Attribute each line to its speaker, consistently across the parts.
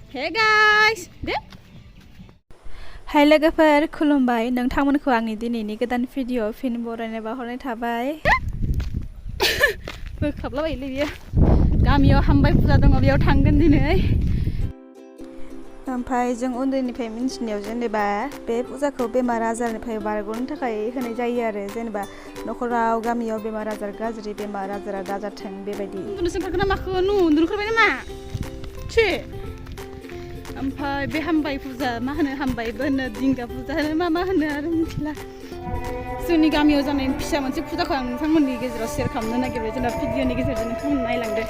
Speaker 1: Hey guys, deh. Hai लोगोफोर खुलुमबाय नोंथांमोनखौ आंनि दिनैनि गोदान भिडिअ फिन बरायनाय बावहरनाय थाबाय बोखाबलाबायलै बियो गामियाव हामबाय फुजा दङ बेयाव थांगोन दिनै ओमफ्राय जों उन्दैनिफ्राय मिन्थिनायाव जेनेबा बे फुजाखौ बेमार आजारनिफ्राय बारग'नो थाखाय होनाय जायो आरो जेनेबा न'खराव गामियाव बेमार आजार गाज्रि बेमार आजारा दाजाथों बेबायदि उन्दुनोसो ओंखारगोन ना माखो उन्दुनोखारबाय नामा थि ओमफ्राय बे हामबाय फुजा मा होनो हामबायबो होनो दिंगा फुजा होनो मा होनो आरो मिथिला जोंनि गामियाव जानाय फिसा मोनसे फुजाखौ आं नोंथांमोननि गेजेराव शेयार खालामनो नागिरबाय जेनेबा भिडिअनि गेजेरजों नोंथांमोन नायलांदो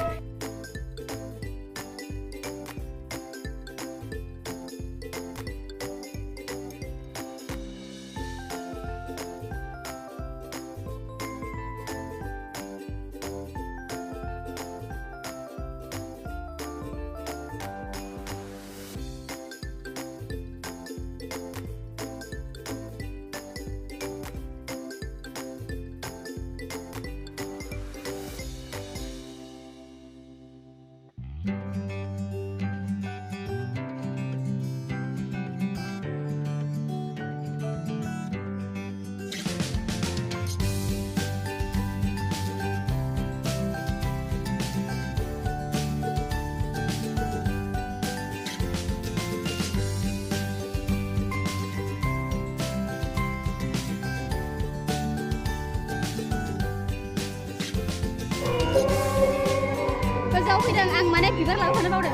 Speaker 1: गोजौआव फैदों आं माने बिबार लाबोफानो बावदों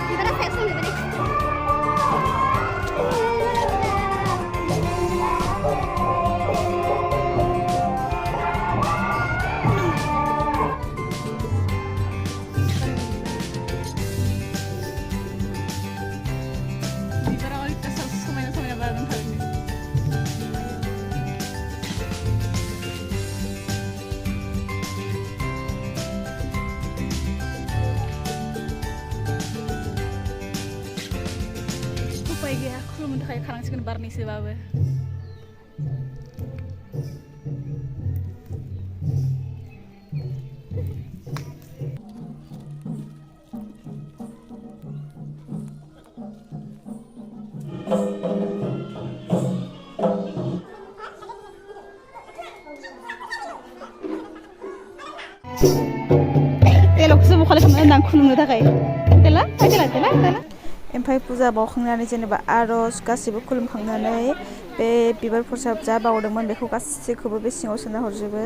Speaker 1: बिबारा सायाव सोंनो बिबारा ओरैबायदि समायना समायना बारदों थारैनो उपाय गैया खुलुमनो थाखाय खानांसिगोन बारनैसोबाबो एल'खौसो बखालि खालामना होनदां खुलुमनो थाखाय देला ओमफ्राय फुजा बावखांनानै जेनेबा आर'ज गासिबो खुलुमखांनानै बे बिबार प्रसाद जा बावदोंमोन बेखौ गासैखौबो बे सिङाव सोना हरजोबो